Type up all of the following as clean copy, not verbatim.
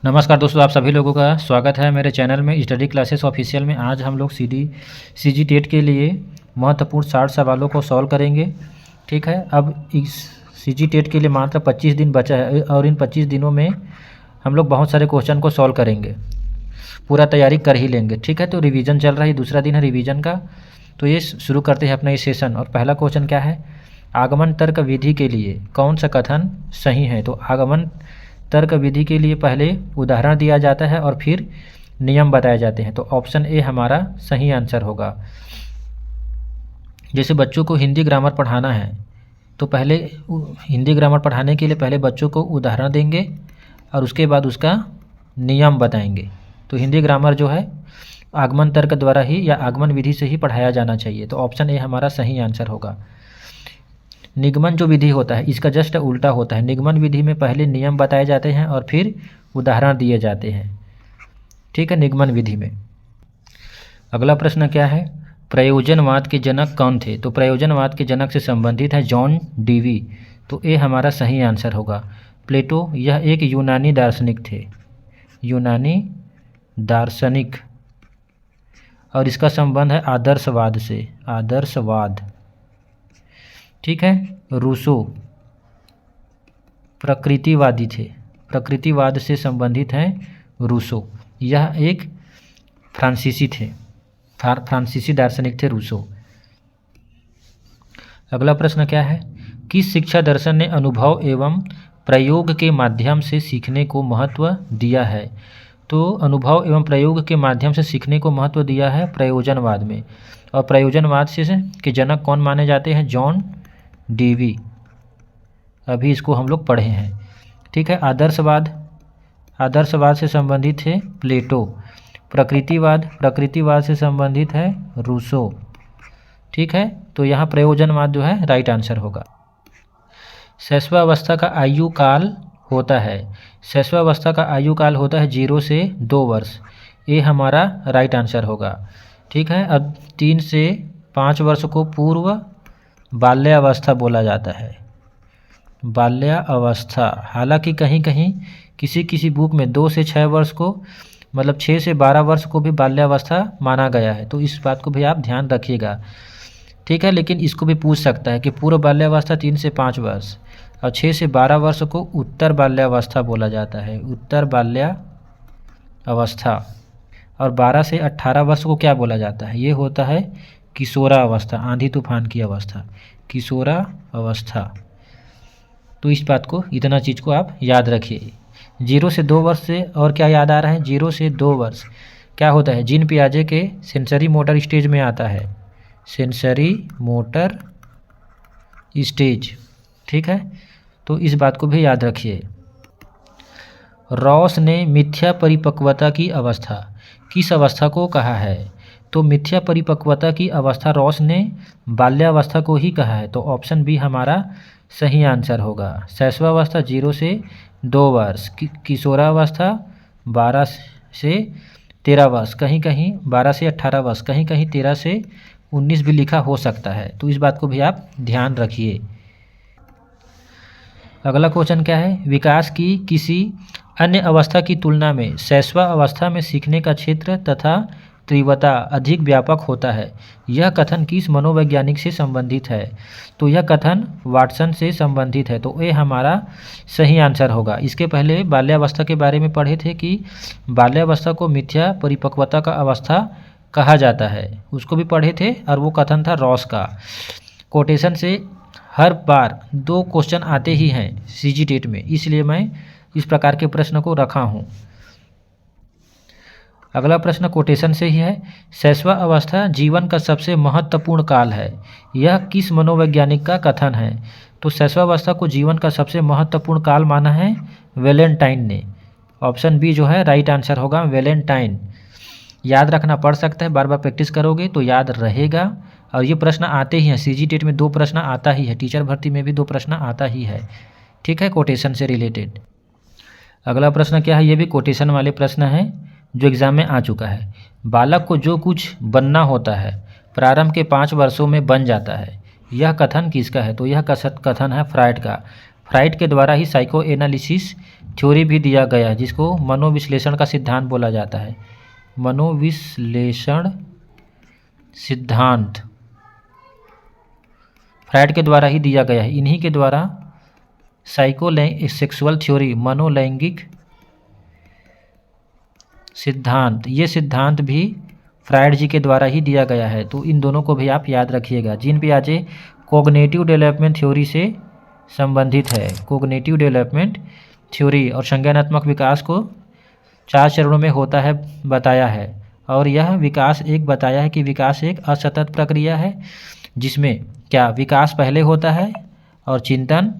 नमस्कार दोस्तों, आप सभी लोगों का स्वागत है मेरे चैनल में स्टडी क्लासेस ऑफिशियल में। आज हम लोग सीजी टेट के लिए महत्वपूर्ण 60 सवालों को सॉल्व करेंगे। ठीक है, अब इस सीजी टेट के लिए मात्र 25 दिन बचा है और इन 25 दिनों में हम लोग बहुत सारे क्वेश्चन को सॉल्व करेंगे, पूरा तैयारी कर ही लेंगे। ठीक है, तो रिवीजन चल रहा है, दूसरा दिन है रिवीजन का। तो ये शुरू करते हैं अपना ये सेशन। और पहला क्वेश्चन क्या है, आगमन तर्क विधि के लिए कौन सा कथन सही है। तो आगमन तर्क विधि के लिए पहले उदाहरण दिया जाता है और फिर नियम बताए जाते हैं। तो ऑप्शन ए हमारा सही आंसर होगा। जैसे बच्चों को हिंदी ग्रामर पढ़ाना है तो पहले हिंदी ग्रामर पढ़ाने के लिए पहले बच्चों को उदाहरण देंगे और उसके बाद उसका नियम बताएंगे। तो हिंदी ग्रामर जो है आगमन तर्क द्वारा ही या आगमन विधि से ही पढ़ाया जाना चाहिए। तो ऑप्शन ए हमारा सही आंसर होगा। निगमन जो विधि होता है इसका जस्ट उल्टा होता है। निगमन विधि में पहले नियम बताए जाते हैं और फिर उदाहरण दिए जाते हैं। ठीक है, निगमन विधि में। अगला प्रश्न क्या है, प्रयोजनवाद के जनक कौन थे। तो प्रयोजनवाद के जनक से संबंधित है जॉन डीवी। तो ये हमारा सही आंसर होगा। प्लेटो यह एक यूनानी दार्शनिक थे, यूनानी दार्शनिक, और इसका संबंध है आदर्शवाद से, आदर्शवाद। ठीक है, रूसो प्रकृतिवादी थे, प्रकृतिवाद से संबंधित हैं रूसो। यह एक फ्रांसीसी थे, फ्रांसीसी दार्शनिक थे रूसो। अगला प्रश्न क्या है, किस शिक्षा दर्शन ने अनुभव एवं प्रयोग के माध्यम से सीखने को महत्व दिया है। तो अनुभव एवं प्रयोग के माध्यम से सीखने को महत्व दिया है प्रयोजनवाद में। और प्रयोजनवाद से के जनक कौन माने जाते हैं, जॉन डीवी। अभी इसको हम लोग पढ़े हैं। ठीक है, आदर्शवाद, आदर्शवाद से संबंधित है प्लेटो। प्रकृतिवाद, प्रकृतिवाद से संबंधित है रूसो। ठीक है, तो यहाँ प्रयोजनवाद जो है राइट आंसर होगा। शैशवावस्था का आयु काल होता है, शैशवावस्था का आयु काल होता है 0 से 2 वर्ष। ये हमारा राइट आंसर होगा। ठीक है, अब 3 से 5 वर्ष को पूर्व बाल्यावस्था बोला जाता है, बाल्यावस्था। हालांकि कहीं कहीं किसी किसी बुक में 2 से 6 वर्ष को, मतलब 6 से 12 वर्ष को भी बाल्यावस्था माना गया है। तो इस बात को भी आप ध्यान रखिएगा। ठीक है, लेकिन इसको भी पूछ सकता है कि पूर्व बाल्यावस्था 3 से 5 वर्ष और 6 से 12 वर्ष को उत्तर बाल्यावस्था बोला जाता है, उत्तर बाल्यावस्था। और 12 से 18 वर्ष को क्या बोला जाता है, ये होता है किशोरावस्था, आंधी तूफान की अवस्था, किशोरावस्था। तो इस बात को, इतना चीज़ को आप याद रखिए। 0 से 2 वर्ष से और क्या याद आ रहा है, 0 से 2 वर्ष क्या होता है, जीन पियाजे के सेंसरी मोटर स्टेज में आता है, सेंसरी मोटर स्टेज। ठीक है, तो इस बात को भी याद रखिए। रॉस ने मिथ्या परिपक्वता की अवस्था किस अवस्था को कहा है। तो मिथ्या परिपक्वता की अवस्था रॉस ने बाल्यावस्था को ही कहा है। तो ऑप्शन बी हमारा सही आंसर होगा। शैशवावस्था 0 से 2 वर्ष, किशोरावस्था 12 से 13 वर्ष, कहीं कहीं 12 से 18 वर्ष, कहीं कहीं 13 से 19 भी लिखा हो सकता है। तो इस बात को भी आप ध्यान रखिए। अगला क्वेश्चन क्या है, विकास की किसी अन्य अवस्था की तुलना में शैशवा अवस्था में सीखने का क्षेत्र तथा तीव्रता अधिक व्यापक होता है। यह कथन किस मनोवैज्ञानिक से संबंधित है। तो यह कथन वाटसन से संबंधित है। तो ये हमारा सही आंसर होगा। इसके पहले बाल्यावस्था के बारे में पढ़े थे कि बाल्यावस्था को मिथ्या परिपक्वता का अवस्था कहा जाता है, उसको भी पढ़े थे। और वो कथन था रॉस का। कोटेशन से हर बार 2 क्वेश्चन आते ही हैं सीजी टेट में, इसलिए मैं इस प्रकार के प्रश्न को रखा हूँ। अगला प्रश्न कोटेशन से ही है, शैशवा अवस्था जीवन का सबसे महत्वपूर्ण काल है। यह किस मनोवैज्ञानिक का कथन है। तो शैशवावस्था को जीवन का सबसे महत्वपूर्ण काल माना है वैलेंटाइन ने। ऑप्शन बी जो है राइट आंसर होगा, वैलेंटाइन। याद रखना पड़ सकता है, बार बार प्रैक्टिस करोगे तो याद रहेगा। और ये प्रश्न आते ही हैं सीजी टेट में, 2 प्रश्न आता ही है, टीचर भर्ती में भी 2 प्रश्न आता ही है। ठीक है, कोटेशन से रिलेटेड। अगला प्रश्न क्या है, ये भी कोटेशन वाले प्रश्न हैं जो एग्ज़ाम में आ चुका है। बालक को जो कुछ बनना होता है प्रारंभ के 5 वर्षों में बन जाता है। यह कथन किसका है। तो यह कथन है फ्रायड का। फ्राइड के द्वारा ही साइको एनालिसिस थ्योरी भी दिया गया है, जिसको मनोविश्लेषण का सिद्धांत बोला जाता है। मनोविश्लेषण सिद्धांत फ्राइड के द्वारा ही दिया गया है। इन्हीं के द्वारा सेक्सुअल थ्योरी, मनोलैंगिक सिद्धांत, ये सिद्धांत भी फ्राइड जी के द्वारा ही दिया गया है। तो इन दोनों को भी आप याद रखिएगा। जीन पियाजे कोग्निटिव डेवलपमेंट थ्योरी से संबंधित है। कोग्निटिव डेवलपमेंट थ्योरी और संज्ञानात्मक विकास को 4 चरणों में होता है बताया है। और यह विकास एक बताया है कि विकास एक असतत प्रक्रिया है, जिसमें क्या विकास पहले होता है और चिंतन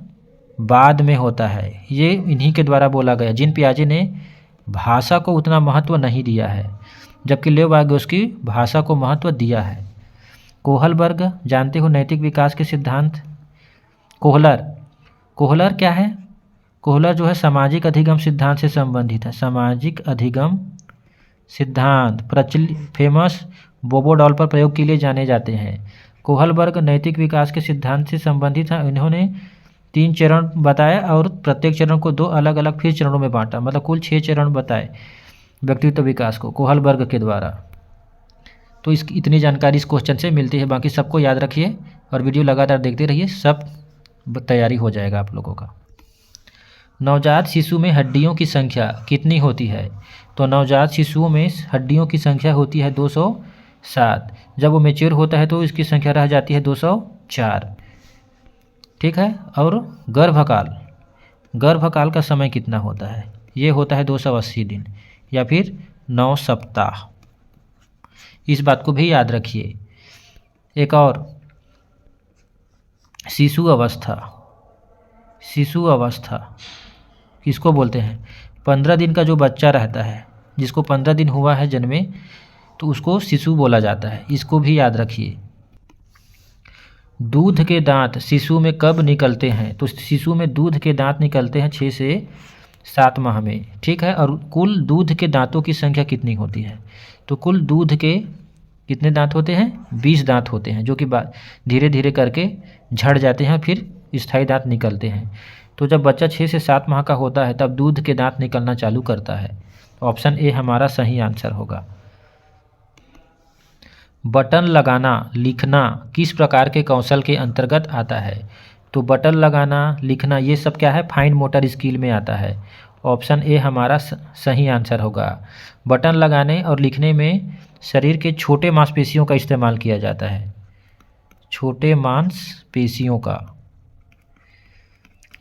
बाद में होता है। ये इन्हीं के द्वारा बोला गया। जीन पियाजे ने भाषा को उतना महत्व नहीं दिया है, जबकि लेव वागोस्की भाषा को महत्व दिया है। कोहलबर्ग, जानते हो नैतिक विकास के सिद्धांत। कोहलर क्या है? कोहलर जो है सामाजिक अधिगम सिद्धांत से संबंधित है। सामाजिक अधिगम सिद्धांत फेमस बोबो डॉल पर प्रयोग के लिए जाने जाते हैं। कोहलबर्ग नैतिक विकास के सिद्धांत से संबंधित है। इन्होंने 3 चरण बताए और प्रत्येक चरण को 2 अलग अलग फिर चरणों में बांटा, मतलब कुल 6 चरण बताए व्यक्तित्व विकास को कोहलबर्ग के द्वारा। तो इसकी इतनी जानकारी इस क्वेश्चन से मिलती है। बाकी सबको याद रखिए और वीडियो लगातार देखते रहिए, सब तैयारी हो जाएगा आप लोगों का। नवजात शिशु में हड्डियों की संख्या कितनी होती है? तो नवजात शिशुओं में हड्डियों की संख्या होती है 207। जब वो मेच्योर होता है तो इसकी संख्या रह जाती है 204। ठीक है। और गर्भकाल का समय कितना होता है? ये होता है 280 दिन या फिर 9 सप्ताह। इस बात को भी याद रखिए। एक और, शिशु अवस्था किसको बोलते हैं? 15 दिन का जो बच्चा रहता है, जिसको 15 दिन हुआ है जन्मे, तो उसको शिशु बोला जाता है। इसको भी याद रखिए। दूध के दांत शिशु में कब निकलते हैं? तो शिशु में दूध के दांत निकलते हैं 6 से 7 माह में। ठीक है। और कुल दूध के दांतों की संख्या कितनी होती है? तो कुल दूध के कितने दांत होते हैं? 20 दांत होते हैं, जो कि धीरे धीरे करके झड़ जाते हैं, फिर स्थायी दांत निकलते हैं। तो जब बच्चा 6 से 7 माह का होता है तब दूध के दांत निकलना चालू करता है। ऑप्शन ए हमारा सही आंसर होगा। बटन लगाना लिखना किस प्रकार के कौशल के अंतर्गत आता है? तो बटन लगाना लिखना ये सब क्या है? फाइन मोटर स्किल में आता है। ऑप्शन ए हमारा सही आंसर होगा। बटन लगाने और लिखने में शरीर के छोटे मांसपेशियों का इस्तेमाल किया जाता है। छोटे मांसपेशियों का,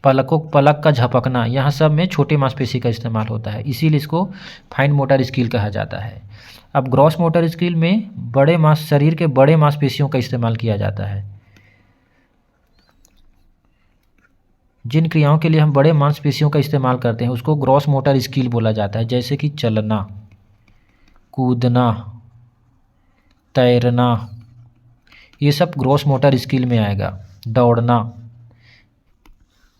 पलक का झपकना, यहाँ सब में छोटे मांसपेशी का इस्तेमाल होता है, इसीलिए इसको फाइन मोटर स्किल कहा जाता है। अब ग्रॉस मोटर स्किल में शरीर के बड़े मांसपेशियों का इस्तेमाल किया जाता है। जिन क्रियाओं के लिए हम बड़े मांसपेशियों का इस्तेमाल करते हैं उसको ग्रॉस मोटर स्किल बोला जाता है, जैसे कि चलना, कूदना, तैरना, ये सब ग्रॉस मोटर स्किल में आएगा। दौड़ना,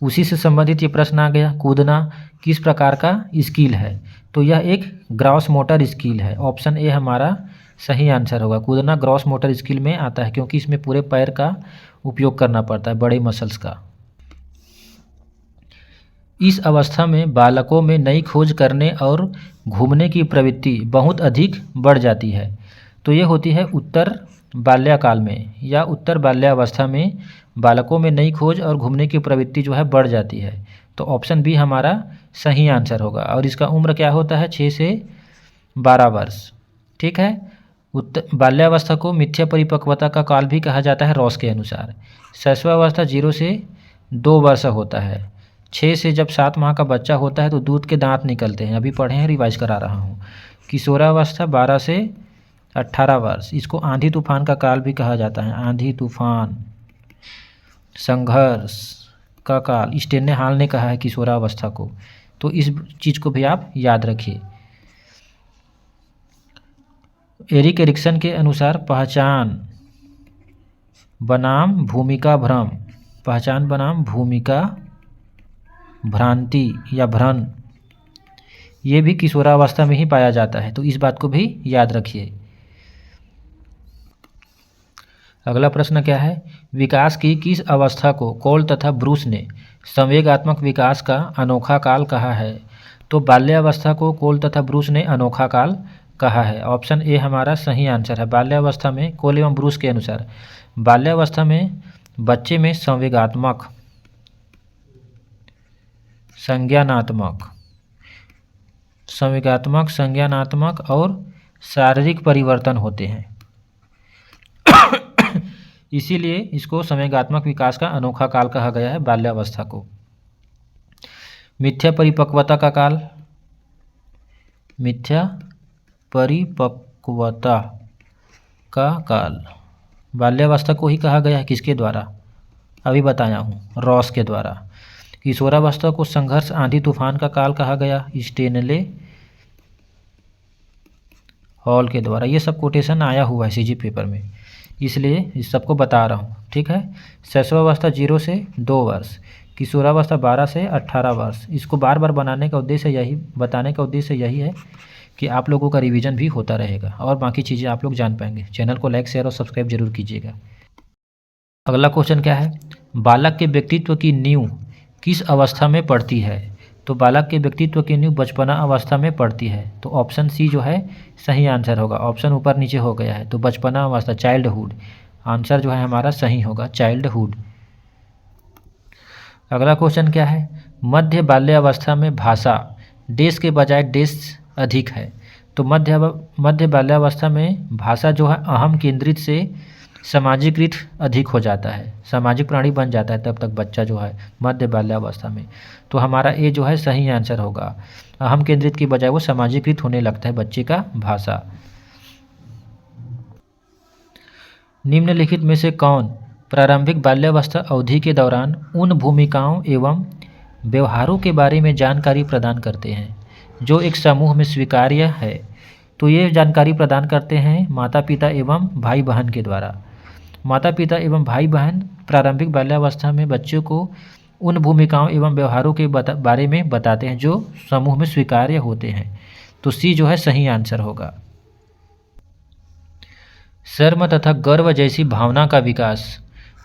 उसी से संबंधित ये प्रश्न आ गया। कूदना किस प्रकार का स्किल है? तो यह एक ग्रॉस मोटर स्किल है। ऑप्शन ए हमारा सही आंसर होगा। कूदना ग्रॉस मोटर स्किल में आता है, क्योंकि इसमें पूरे पैर का उपयोग करना पड़ता है, बड़े मसल्स का। इस अवस्था में बालकों में नई खोज करने और घूमने की प्रवृत्ति बहुत अधिक बढ़ जाती है। तो ये होती है उत्तर बाल्याकाल में या उत्तर बाल्यावस्था में बालकों में नई खोज और घूमने की प्रवृत्ति जो है बढ़ जाती है। तो ऑप्शन बी हमारा सही आंसर होगा। और इसका उम्र क्या होता है? 6 से 12 वर्ष। ठीक है। बाल्यावस्था को मिथ्या परिपक्वता का काल भी कहा जाता है रॉस के अनुसार। शैशवावस्था 0 से 2 वर्ष होता है। 6 से जब 7 माह का बच्चा होता है तो दूध के दांत निकलते हैं, अभी पढ़े हैं, रिवाइज करा रहा हूँ। किशोरावस्था 12 से 18 वर्ष, इसको आंधी तूफान का काल भी कहा जाता है। आंधी तूफान, संघर्ष का काल, स्टेनले हाल ने कहा है किशोरावस्था को। तो इस चीज़ को भी आप याद रखिए। एरिक एरिक्सन के अनुसार पहचान बनाम भूमिका भ्रम, पहचान बनाम भूमिका भ्रांति या भ्रम, ये भी किशोरावस्था में ही पाया जाता है। तो इस बात को भी याद रखिए। अगला प्रश्न क्या है, विकास की किस अवस्था को कोल तथा ब्रूस ने संवेगात्मक विकास का अनोखा काल कहा है? तो बाल्यावस्था को कोल तथा ब्रूस ने अनोखा काल कहा है। ऑप्शन ए हमारा सही आंसर है। बाल्यावस्था में कोल एवं ब्रूस के अनुसार बाल्यावस्था में बच्चे में संवेगात्मक, संज्ञानात्मक और शारीरिक परिवर्तन होते हैं। इसीलिए इसको संवेगात्मक विकास का अनोखा काल कहा गया है बाल्यावस्था को। मिथ्या परिपक्वता का काल, मिथ्या परिपक्वता का काल बाल्यावस्था को ही कहा गया है। किसके द्वारा? अभी बताया हूँ, रॉस के द्वारा। किशोरावस्था को संघर्ष आंधी तूफान का काल कहा गया, स्टेनले हॉल के द्वारा। ये सब कोटेशन आया हुआ है सीजी पेपर में, इसलिए इस सबको बता रहा हूँ। ठीक है। शैशवावस्था 0 से 2 वर्ष, किशोरावस्था 12 से 18 वर्ष। इसको बार बार बताने का उद्देश्य यही है कि आप लोगों का रिवीजन भी होता रहेगा और बाकी चीज़ें आप लोग जान पाएंगे। चैनल को लाइक, शेयर और सब्सक्राइब जरूर कीजिएगा। अगला क्वेश्चन क्या है, बालक के व्यक्तित्व की नींव किस अवस्था में पड़ती है? तो बालक के व्यक्तित्व की नींव बचपना अवस्था में पड़ती है। तो ऑप्शन सी जो है सही आंसर होगा। ऑप्शन ऊपर नीचे हो गया है, तो बचपना अवस्था, चाइल्डहुड आंसर जो है हमारा सही होगा, चाइल्डहुड। अगला क्वेश्चन क्या है, मध्य बाल्यावस्था में भाषा देश के बजाय देश अधिक है। तो मध्य बाल्यावस्था में भाषा जो है अहम केंद्रित से सामाजिकृत अधिक हो जाता है, सामाजिक प्राणी बन जाता है तब तक बच्चा जो है मध्य बाल्यावस्था में। तो हमारा ए जो है सही आंसर होगा। अहम केंद्रित की बजाय वो सामाजिकृत होने लगता है बच्चे का भाषा। निम्नलिखित में से कौन प्रारंभिक बाल्यावस्था अवधि के दौरान उन भूमिकाओं एवं व्यवहारों के बारे में जानकारी प्रदान करते हैं जो एक समूह में स्वीकार्य है? तो ये जानकारी प्रदान करते हैं माता पिता एवं भाई बहन के द्वारा। माता पिता एवं भाई बहन प्रारंभिक बाल्यावस्था में बच्चों को उन भूमिकाओं एवं व्यवहारों के बारे में बताते हैं जो समूह में स्वीकार्य होते हैं। तो सी जो है सही आंसर होगा। शर्म तथा गर्व जैसी भावना का विकास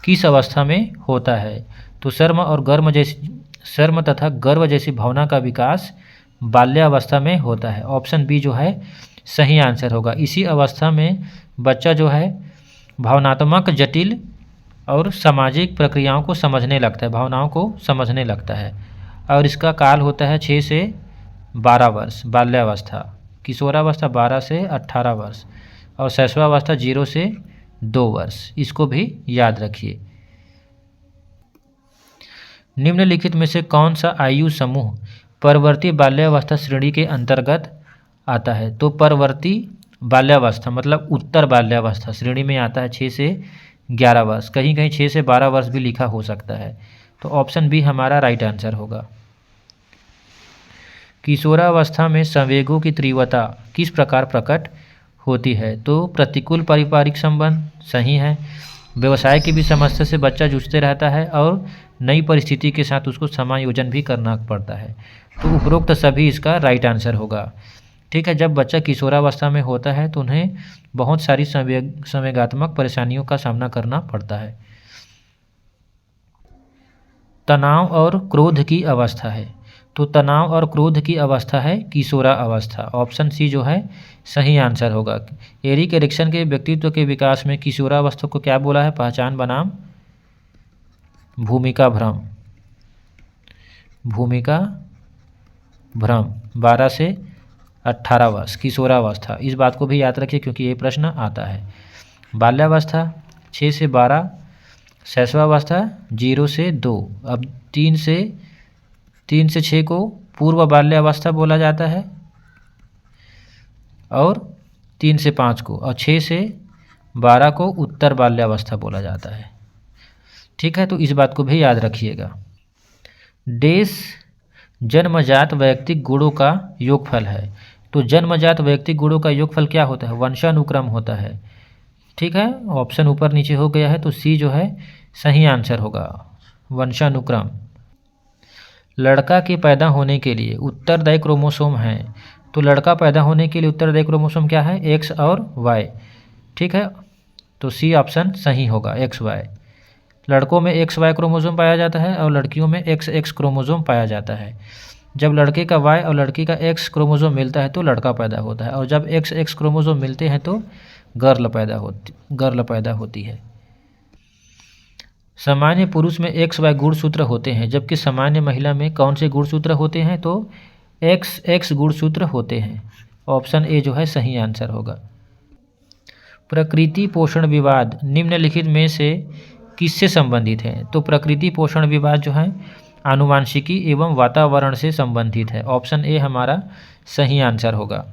किस अवस्था में होता है? तो शर्म तथा गर्व जैसी भावना का विकास बाल्यावस्था में होता है। ऑप्शन बी जो है सही आंसर होगा। इसी अवस्था में बच्चा जो है भावनात्मक, जटिल और सामाजिक प्रक्रियाओं को समझने लगता है, भावनाओं को समझने लगता है। और इसका काल होता है 6 से 12 वर्ष बाल्यावस्था, किशोरावस्था 12 से 18 वर्ष और शैशवावस्था 0 से 2 वर्ष। इसको भी याद रखिए। निम्नलिखित में से कौन सा आयु समूह परवर्ती बाल्यावस्था श्रेणी के अंतर्गत आता है? तो परवर्ती बाल्यावस्था मतलब उत्तर बाल्यावस्था श्रेणी में आता है 6 से 11 वर्ष, कहीं कहीं 6 से 12 वर्ष भी लिखा हो सकता है। तो ऑप्शन बी हमारा राइट आंसर होगा। किशोरावस्था में संवेगों की तीव्रता किस प्रकार प्रकट होती है? तो प्रतिकूल पारिवारिक संबंध सही है। व्यवसाय की भी समस्या से बच्चा जूझते रहता है और नई परिस्थिति के साथ उसको समायोजन भी करना पड़ता है। तो उपरोक्त सभी इसका राइट आंसर होगा। ठीक है। जब बच्चा किशोरावस्था में होता है तो उन्हें बहुत सारी संवेगात्मक परेशानियों का सामना करना पड़ता है। तनाव और क्रोध की अवस्था है। तो तनाव और क्रोध की अवस्था है किशोरा अवस्था। ऑप्शन सी जो है सही आंसर होगा। एरिक एरिक्सन के व्यक्तित्व के विकास में किशोरावस्था को क्या बोला है? पहचान बनाम भूमिका भ्रम, 12 से 18 वर्ष किशोरावस्था। इस बात को भी याद रखिए क्योंकि ये प्रश्न आता है। बाल्यावस्था 6 से 12, शैशवावस्था 0 से 2। अब 3 से 6 को पूर्व बाल्यावस्था बोला जाता है और 3 से 5 को, और 6 से 12 को उत्तर बाल्यावस्था बोला जाता है। ठीक है। तो इस बात को भी याद रखिएगा। देश जन्मजात वैयक्तिक गुणों का योगफल है। तो जन्मजात वैयक्तिक गुणों का योगफल क्या होता है? वंशानुक्रम होता है। ठीक है। ऑप्शन ऊपर नीचे हो गया है तो सी जो है सही आंसर होगा, वंशानुक्रम। लड़का के पैदा होने के लिए उत्तरदायी क्रोमोसोम हैं। तो लड़का पैदा होने के लिए उत्तरदायी क्रोमोसोम क्या है? X और Y। ठीक है। तो सी ऑप्शन सही होगा, XY। लड़कों में XY क्रोमोसोम पाया जाता है और लड़कियों में XX क्रोमोसोम पाया जाता है। जब लड़के का Y और लड़की का X क्रोमोसोम मिलता है तो लड़का पैदा होता है, और जब XX क्रोमोसोम मिलते हैं तो गर्ल पैदा होती है। सामान्य पुरुष में XY गुणसूत्र होते हैं, जबकि सामान्य महिला में कौन से गुणसूत्र होते हैं? तो XX गुणसूत्र होते हैं। ऑप्शन ए जो है सही आंसर होगा। प्रकृति पोषण विवाद निम्नलिखित में से किससे संबंधित है? तो प्रकृति पोषण विवाद जो है आनुवांशिकी एवं वातावरण से संबंधित है। ऑप्शन ए हमारा सही आंसर होगा।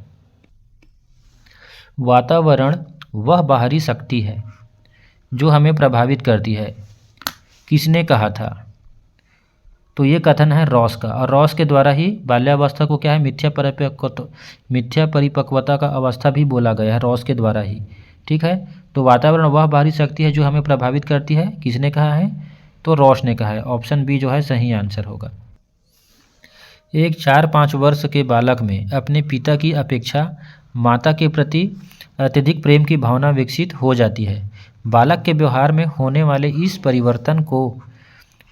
वातावरण वह बाहरी शक्ति है जो हमें प्रभावित करती है, किसने कहा था? तो ये कथन है रॉस का, और रॉस के द्वारा ही बाल्यावस्था को क्या है मिथ्या परिपक्वता का अवस्था भी बोला गया है, रॉस के द्वारा ही। ठीक है, तो वातावरण वह बाहरी शक्ति है जो हमें प्रभावित करती है, किसने कहा है? तो रॉस ने कहा है। ऑप्शन बी जो है सही आंसर होगा। एक 4-5 वर्ष के बालक में अपने पिता की अपेक्षा माता के प्रति अत्यधिक प्रेम की भावना विकसित हो जाती है। बालक के व्यवहार में होने वाले इस परिवर्तन को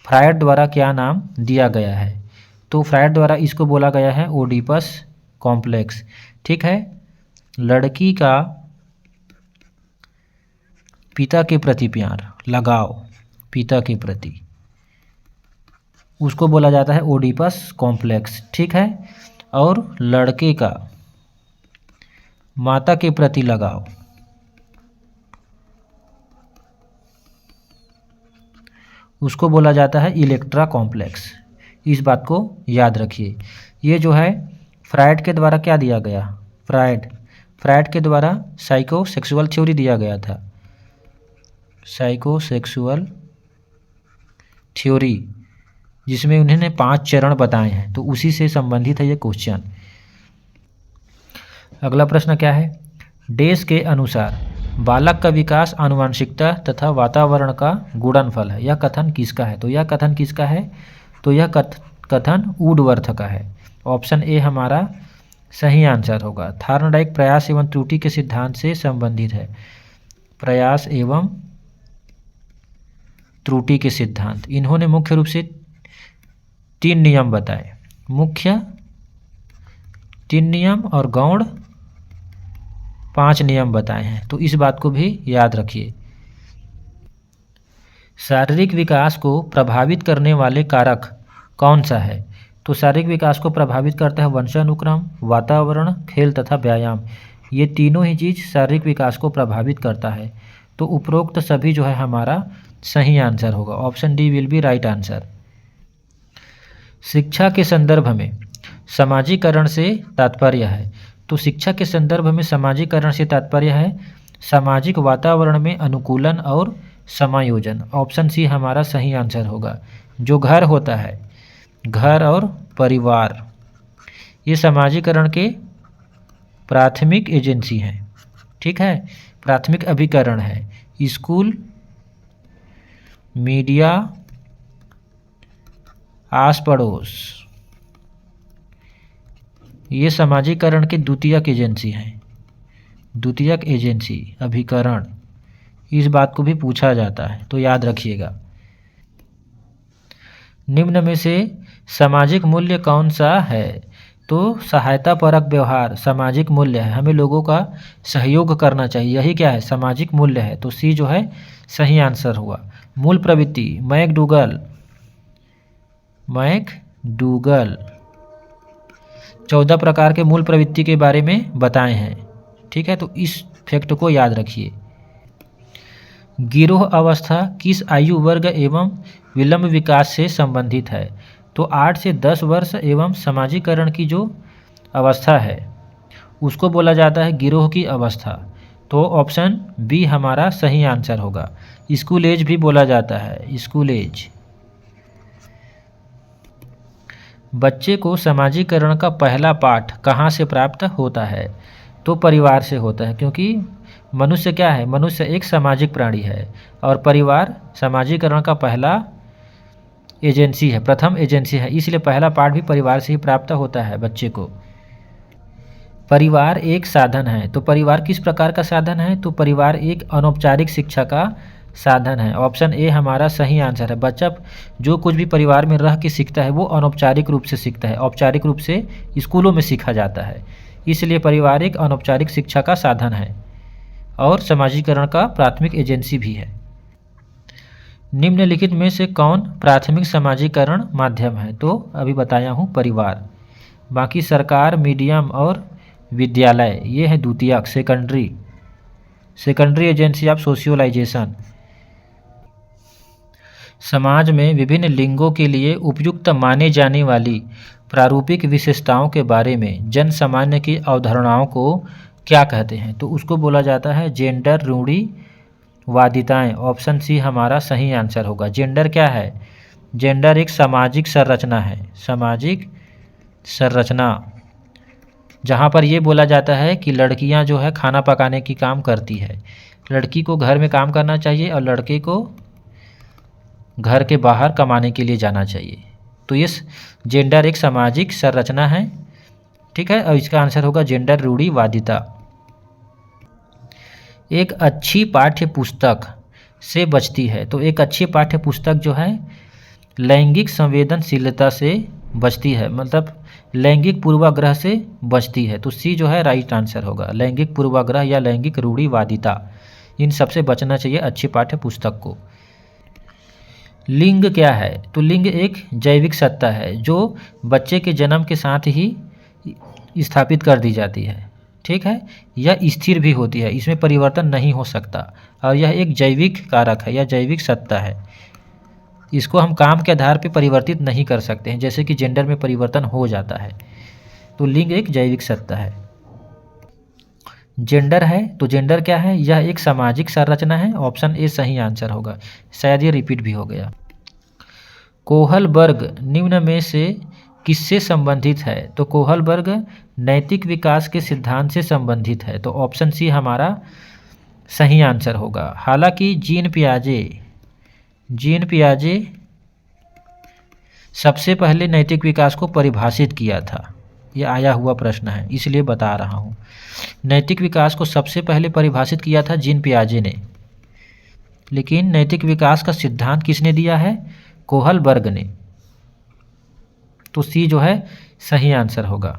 फ्रायड द्वारा क्या नाम दिया गया है? तो फ्रायड द्वारा इसको बोला गया है ओडिपस कॉम्प्लेक्स। ठीक है, लड़की का पिता के प्रति प्यार, लगाव पिता के प्रति, उसको बोला जाता है ओडिपस कॉम्प्लेक्स। ठीक है, और लड़के का माता के प्रति लगाव, उसको बोला जाता है इलेक्ट्रा कॉम्प्लेक्स। इस बात को याद रखिए। ये जो है फ्रायड के द्वारा क्या दिया गया? फ्रायड के द्वारा साइकोसेक्सुअल थ्योरी दिया गया था, साइकोसेक्सुअल थ्योरी, जिसमें उन्होंने 5 चरण बताए हैं, तो उसी से संबंधित है ये क्वेश्चन। अगला प्रश्न क्या है? डेस के अनुसार बालक का विकास आनुवंशिकता तथा वातावरण का गुणनफल है। यह कथन किसका है? तो यह कथन किसका है? तो यह कथन वुडवर्थ का है। ऑप्शन ए हमारा सही आंसर होगा। थार्नडाइक प्रयास एवं त्रुटि के सिद्धांत से संबंधित है, प्रयास एवं त्रुटि के सिद्धांत। इन्होंने मुख्य रूप से 3 नियम बताए, मुख्य 3 नियम और गौण 5 नियम बताए हैं, तो इस बात को भी याद रखिए। शारीरिक विकास को प्रभावित करने वाले कारक कौन सा है? तो शारीरिक विकास को प्रभावित करता है वंशानुक्रम, वातावरण, खेल तथा व्यायाम। ये तीनों ही चीज़ शारीरिक विकास को प्रभावित करता है, तो उपरोक्त सभी जो है हमारा सही आंसर होगा। Option D will be right answer. शिक्षा के संदर्भ में सामाजिकरण से तात्पर्य है। तो शिक्षा के संदर्भ में सामाजिकरण से तात्पर्य है सामाजिक वातावरण में अनुकूलन और समायोजन। ऑप्शन सी हमारा सही आंसर होगा। जो घर होता है, घर और परिवार, ये सामाजिकरण के प्राथमिक एजेंसी हैं। ठीक है, प्राथमिक अभिकरण है। स्कूल, मीडिया, आस पड़ोस, ये सामाजिकरण के द्वितीयक एजेंसी हैं। द्वितीयक एजेंसी, अभिकरण, इस बात को भी पूछा जाता है, तो याद रखिएगा। निम्न में से सामाजिक मूल्य कौन सा है? तो सहायता परक व्यवहार सामाजिक मूल्य है, हमें लोगों का सहयोग करना चाहिए, यही क्या है? सामाजिक मूल्य है। तो सी जो है सही आंसर हुआ। मूल प्रवृत्ति, मैकडूगल 14 प्रकार के मूल प्रवृत्ति के बारे में बताए हैं। ठीक है, तो इस फैक्ट को याद रखिए। गिरोह अवस्था किस आयु वर्ग एवं विलंब विकास से संबंधित है? तो 8 से 10 वर्ष एवं समाजीकरण की जो अवस्था है उसको बोला जाता है गिरोह की अवस्था। तो ऑप्शन बी हमारा सही आंसर होगा। स्कूल एज भी बोला जाता है, स्कूल एज। बच्चे को समाजीकरण का पहला पाठ कहाँ से प्राप्त होता है? तो परिवार से होता है, क्योंकि मनुष्य क्या है? मनुष्य एक सामाजिक प्राणी है और परिवार समाजीकरण का पहला एजेंसी है, प्रथम एजेंसी है, इसलिए पहला पाठ भी परिवार से ही प्राप्त होता है बच्चे को। परिवार एक साधन है। तो परिवार किस प्रकार का साधन है? तो परिवार एक अनौपचारिक शिक्षा का साधन है। ऑप्शन ए हमारा सही आंसर है। बच्चा जो कुछ भी परिवार में रह के सीखता है वो अनौपचारिक रूप से सीखता है, औपचारिक रूप से स्कूलों में सीखा जाता है। इसलिए परिवार एक अनौपचारिक शिक्षा का साधन है और समाजीकरण का प्राथमिक एजेंसी भी है। निम्नलिखित में से कौन प्राथमिक समाजीकरण माध्यम है? तो अभी बताया हूँ परिवार। बाकी सरकार, मीडियम और विद्यालय ये है द्वितीयक, सेकेंडरी एजेंसी ऑफ सोशियोलाइजेशन। समाज में विभिन्न लिंगों के लिए उपयुक्त माने जाने वाली प्रारूपिक विशेषताओं के बारे में जन सामान्य की अवधारणाओं को क्या कहते हैं? तो उसको बोला जाता है जेंडर रूढ़िवादिताएं। ऑप्शन सी हमारा सही आंसर होगा। जेंडर क्या है? जेंडर एक सामाजिक संरचना है, सामाजिक संरचना, जहाँ पर ये बोला जाता है कि लड़कियाँ जो है खाना पकाने की काम करती है, लड़की को घर में काम करना चाहिए और लड़के को घर के बाहर कमाने के लिए जाना चाहिए। तो ये जेंडर एक सामाजिक संरचना है, ठीक है, और इसका आंसर होगा जेंडर रूढ़िवादिता। एक अच्छी पाठ्य पुस्तक से बचती है। तो एक अच्छी पाठ्य पुस्तक जो है लैंगिक संवेदनशीलता से बचती है, मतलब लैंगिक पूर्वाग्रह से बचती है। तो सी जो है राइट आंसर होगा। लैंगिक पूर्वाग्रह या लैंगिक रूढ़िवादिता, इन सबसे बचना चाहिए अच्छी पाठ्य पुस्तक को। लिंग क्या है? तो लिंग एक जैविक सत्ता है जो बच्चे के जन्म के साथ ही स्थापित कर दी जाती है, ठीक है। यह स्थिर भी होती है, इसमें परिवर्तन नहीं हो सकता और यह एक जैविक कारक है, यह जैविक सत्ता है। इसको हम काम के आधार पर परिवर्तित नहीं कर सकते हैं, जैसे कि जेंडर में परिवर्तन हो जाता है। तो लिंग एक जैविक सत्ता है। जेंडर है तो जेंडर क्या है? यह एक सामाजिक संरचना है। ऑप्शन ए सही आंसर होगा, शायद ये रिपीट भी हो गया। कोहल वर्ग निम्न में से किससे संबंधित है? तो कोहल वर्ग नैतिक विकास के सिद्धांत से संबंधित है। तो ऑप्शन सी हमारा सही आंसर होगा। हालांकि जीन पियाजे सबसे पहले नैतिक विकास को परिभाषित किया था। यह आया हुआ प्रश्न है, इसलिए बता रहा हूँ। नैतिक विकास को सबसे पहले परिभाषित किया था जीन पियाजे ने, लेकिन नैतिक विकास का सिद्धांत किसने दिया है? कोहल वर्ग ने। तो सी जो है सही आंसर होगा।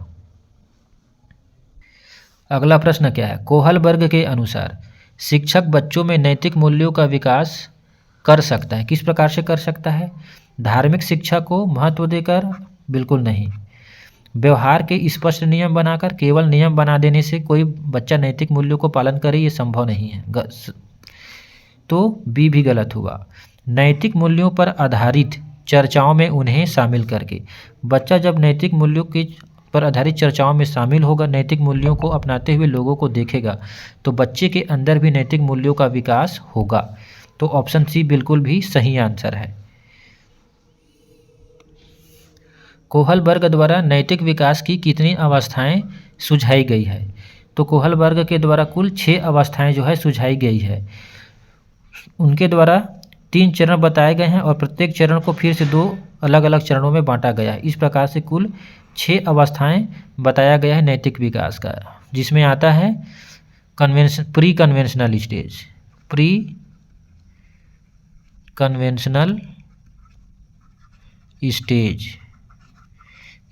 अगला प्रश्न क्या है? कोहल वर्ग के अनुसार शिक्षक बच्चों में नैतिक मूल्यों का विकास कर सकता है। किस प्रकार से कर सकता है? धार्मिक शिक्षा को महत्व देकर? बिल्कुल नहीं। व्यवहार के स्पष्ट नियम बनाकर? केवल नियम बना देने से कोई बच्चा नैतिक मूल्यों को पालन करे, ये संभव नहीं है। तो बी भी गलत हुआ। नैतिक मूल्यों पर आधारित चर्चाओं में उन्हें शामिल करके। बच्चा जब नैतिक मूल्यों की पर आधारित चर्चाओं में शामिल होगा, नैतिक मूल्यों को अपनाते हुए लोगों को देखेगा, तो बच्चे के अंदर भी नैतिक मूल्यों का विकास होगा। तो ऑप्शन सी बिल्कुल भी सही आंसर है। कोहल वर्ग द्वारा नैतिक विकास की कितनी अवस्थाएं सुझाई गई है? तो कोहल वर्ग के द्वारा कुल 6 अवस्थाएं जो है सुझाई गई है। उनके द्वारा 3 चरण बताए गए हैं और प्रत्येक चरण को फिर से 2 अलग अलग चरणों में बांटा गया है। इस प्रकार से कुल 6 अवस्थाएं बताया गया है नैतिक विकास का, जिसमें आता है प्री कन्वेंशनल स्टेज,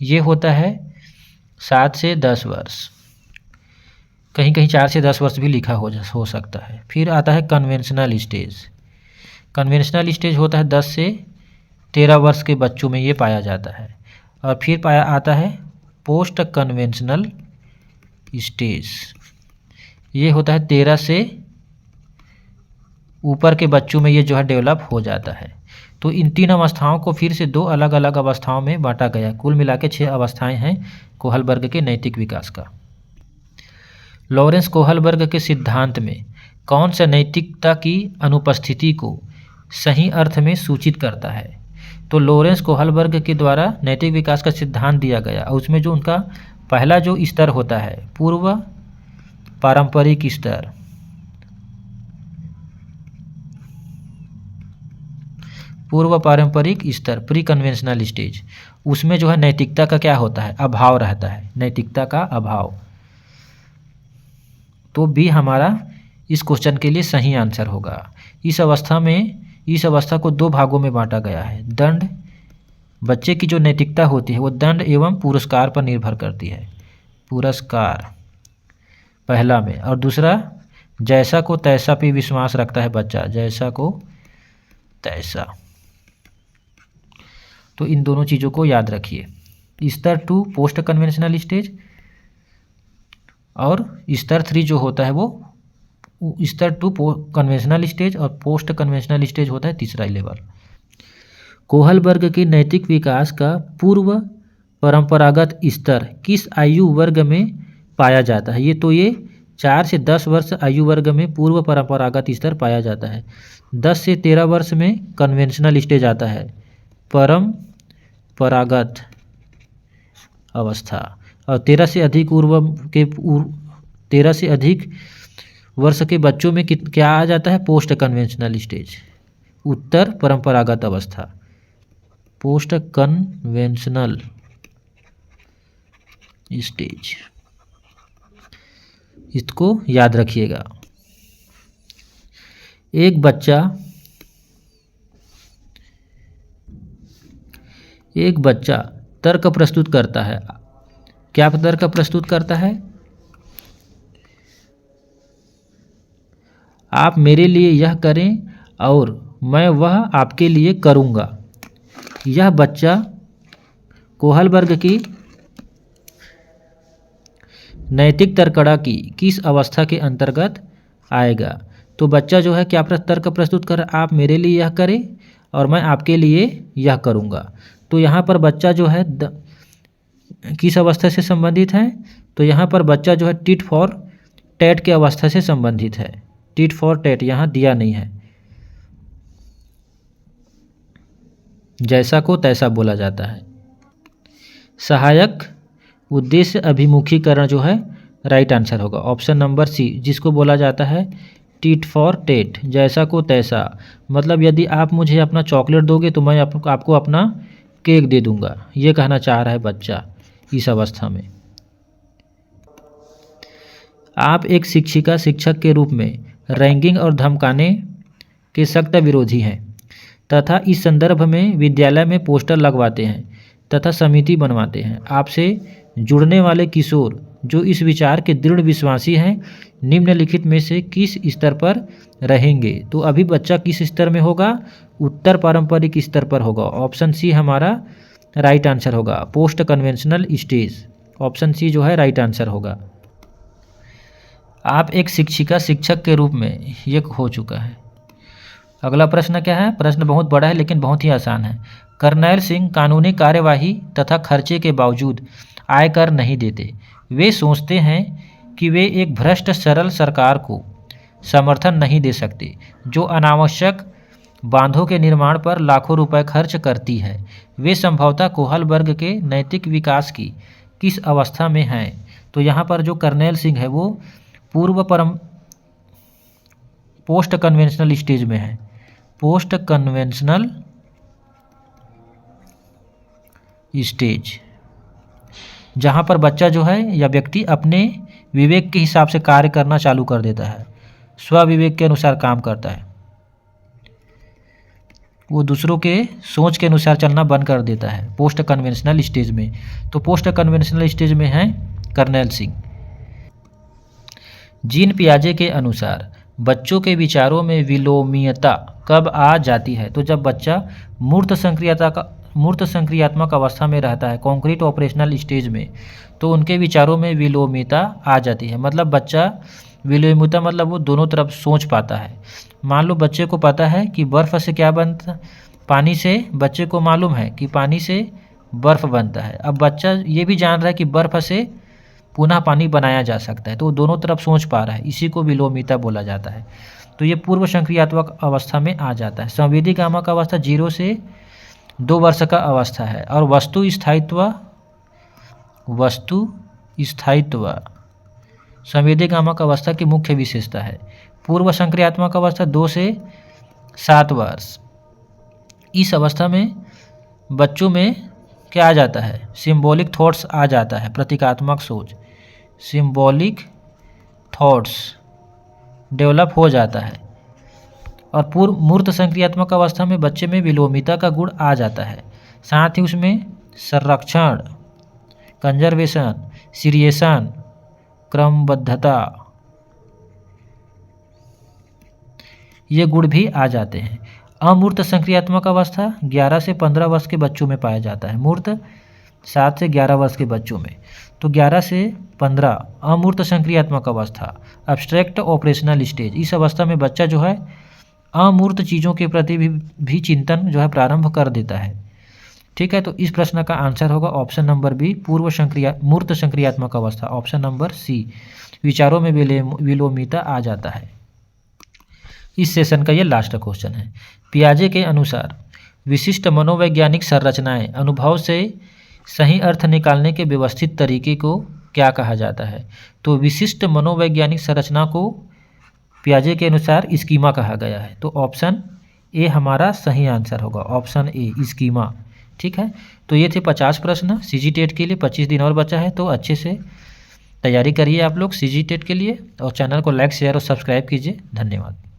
ये होता है 7 से 10 वर्ष, कहीं कहीं 4 से 10 वर्ष भी लिखा हो सकता है। फिर आता है कन्वेंशनल स्टेज होता है 10 से 13 वर्ष के बच्चों में ये पाया जाता है। और फिर आता है पोस्ट कन्वेंशनल स्टेज, ये होता है 13 से ऊपर के बच्चों में ये जो है डेवलप हो जाता है। तो इन 3 अवस्थाओं को फिर से 2 अलग अलग अवस्थाओं में बांटा गया। कुल मिला के 6 अवस्थाएं हैं कोहल वर्ग के नैतिक विकास का। लॉरेंस कोहल वर्ग के सिद्धांत में कौन सा नैतिकता की अनुपस्थिति को सही अर्थ में सूचित करता है? तो लॉरेंस कोहल वर्ग के द्वारा नैतिक विकास का सिद्धांत दिया गया और उसमें जो उनका पहला जो स्तर होता है पूर्व पारंपरिक स्तर, प्री कन्वेंशनल स्टेज, उसमें जो है नैतिकता का क्या होता है? अभाव रहता है, नैतिकता का अभाव। तो बी हमारा इस क्वेश्चन के लिए सही आंसर होगा। इस अवस्था को दो भागों में बांटा गया है। दंड, बच्चे की जो नैतिकता होती है वो दंड एवं पुरस्कार पर निर्भर करती है। पुरस्कार पहला में, और दूसरा जैसा को तैसा पे विश्वास रखता है बच्चा, जैसा को तैसा। तो इन दोनों चीज़ों को याद रखिए। स्तर 2 पोस्ट कन्वेंशनल स्टेज, और स्तर 3 जो होता है वो स्तर 2 कन्वेंशनल स्टेज, और पोस्ट कन्वेंशनल स्टेज होता है तीसरा लेवल। कोहलबर्ग के नैतिक विकास का पूर्व परंपरागत स्तर किस आयु वर्ग में पाया जाता है? ये 4 से 10 वर्ष आयु वर्ग में पूर्व परंपरागत स्तर पाया जाता है। 10 से 13 वर्ष में कन्वेंशनल स्टेज आता है, परंपरागत अवस्था। और 13 से अधिक वर्ष के बच्चों में क्या आ जाता है? पोस्ट कन्वेंशनल स्टेज, उत्तर परंपरागत अवस्था, पोस्ट कन्वेंशनल स्टेज। इसको याद रखिएगा। एक बच्चा तर्क प्रस्तुत करता है। क्या तर्क प्रस्तुत करता है? आप मेरे लिए यह करें और मैं वह आपके लिए करूँगा। यह बच्चा कोहलबर्ग की नैतिक तर्कड़ा की किस अवस्था के अंतर्गत आएगा? तो बच्चा जो है क्या तर्क प्रस्तुत कर, आप मेरे लिए यह करें और मैं आपके लिए यह करूँगा। तो यहाँ पर बच्चा जो है किस अवस्था से संबंधित है? तो यहाँ पर बच्चा जो है टिट फॉर टैट के अवस्था से संबंधित है। टिट फॉर टैट यहाँ दिया नहीं है, जैसा को तैसा बोला जाता है। सहायक उद्देश्य अभिमुखीकरण जो है राइट आंसर होगा, ऑप्शन नंबर सी, जिसको बोला जाता है टिट फॉर टेट, जैसा को तैसा। मतलब यदि आप मुझे अपना चॉकलेट दोगे तो मैं आपको अपना केक दे दूंगा, ये कहना चाह रहा है बच्चा इस अवस्था में। आप एक शिक्षिका शिक्षक के रूप में रैंकिंग और धमकाने के सख्त विरोधी हैं तथा इस संदर्भ में विद्यालय में पोस्टर लगवाते हैं तथा समिति बनवाते हैं। आपसे जुड़ने वाले किशोर जो इस विचार के दृढ़ विश्वासी हैं, निम्नलिखित में से किस स्तर पर रहेंगे? तो अभी बच्चा किस स्तर में होगा? उत्तर पारंपरिक स्तर पर होगा। ऑप्शन सी हमारा राइट आंसर होगा, post conventional stage. Option C जो है राइट आंसर होगा। आप एक शिक्षिका शिक्षक के रूप में, ये हो चुका है। अगला प्रश्न क्या है? प्रश्न बहुत बड़ा है लेकिन बहुत ही आसान है। करनैल सिंह कानूनी कार्यवाही तथा खर्चे के बावजूद आयकर नहीं देते। वे सोचते हैं कि वे एक भ्रष्ट सरल सरकार को समर्थन नहीं दे सकते जो अनावश्यक बांधों के निर्माण पर लाखों रुपए खर्च करती है। वे संभवतः कोहलबर्ग के नैतिक विकास की किस अवस्था में हैं? तो यहाँ पर जो करनैल सिंह है वो पोस्ट कन्वेंशनल स्टेज में है, पोस्ट कन्वेंशनल स्टेज, जहाँ पर बच्चा जो है या व्यक्ति अपने विवेक के हिसाब से कार्य करना चालू कर देता है, स्वविवेक के अनुसार काम करता है, वो दूसरों के सोच के अनुसार चलना बंद कर देता है पोस्ट कन्वेंशनल स्टेज में। तो पोस्ट कन्वेंशनल स्टेज में है करनैल सिंह। जीन पियाजे के अनुसार बच्चों के विचारों में विलोमीयता कब आ जाती है? तो जब बच्चा मूर्त संक्रियात्मक अवस्था में रहता है, कॉन्क्रीट ऑपरेशनल स्टेज में, तो उनके विचारों में विलोमीयता आ जाती है। मतलब बच्चा विलोमीयता मतलब वो दोनों तरफ सोच पाता है। मान लो बच्चे को पता है कि बर्फ़ से क्या बनता, पानी से, बच्चे को मालूम है कि पानी से बर्फ़ बनता है। अब बच्चा ये भी जान रहा है कि बर्फ़ से पुनः पानी बनाया जा सकता है, तो वो दोनों तरफ सोच पा रहा है, इसी को विलोमीयता बोला जाता है। तो ये पूर्व संक्रियात्मक अवस्था में आ जाता है। संवेदी कामक अवस्था 0 से 2 वर्ष का अवस्था है। और वस्तु स्थायित्व संवेदी कामक अवस्था की मुख्य विशेषता है। पूर्व संक्रियात्मक अवस्था 2 से 7 वर्ष। इस अवस्था में बच्चों में क्या आ जाता है? सिंबॉलिक थॉट्स आ जाता है, प्रतीकात्मक सोच, सिंबॉलिक थॉट्स डेवलप हो जाता है। और पूर्व मूर्त संक्रियात्मक अवस्था में बच्चे में विलोमिता का गुण आ जाता है, साथ ही उसमें संरक्षण, कंजर्वेशन, सीरिएशन, क्रमबद्धता, ये गुण भी आ जाते हैं। अमूर्त संक्रियात्मक अवस्था 11 से 15 वर्ष के बच्चों में पाया जाता है, मूर्त 7 से 11 वर्ष के बच्चों में। तो 11 से 15 अमूर्त संक्रियात्मक अवस्था, एब्स्ट्रैक्ट ऑपरेशनल स्टेज। इस अवस्था में बच्चा जो है अमूर्त चीज़ों के प्रति भी चिंतन जो है प्रारंभ कर देता है। ठीक है, तो इस प्रश्न का आंसर होगा ऑप्शन नंबर बी, मूर्त संक्रियात्मक अवस्था, ऑप्शन नंबर सी, विचारों में विलोमिता आ जाता है। इस सेशन का ये लास्ट क्वेश्चन है। पियाजे के अनुसार विशिष्ट मनोवैज्ञानिक संरचनाएं अनुभव से सही अर्थ निकालने के व्यवस्थित तरीके को क्या कहा जाता है? तो विशिष्ट मनोवैज्ञानिक संरचना को पियाजे के अनुसार स्कीमा कहा गया है। तो ऑप्शन ए हमारा सही आंसर होगा, ऑप्शन ए स्कीमा। ठीक है, तो ये थे 50 प्रश्न सीजी टेट के लिए। 25 दिन और बचा है, तो अच्छे से तैयारी करिए आप लोग सीजी टेट के लिए, और चैनल को लाइक शेयर और सब्सक्राइब कीजिए। धन्यवाद।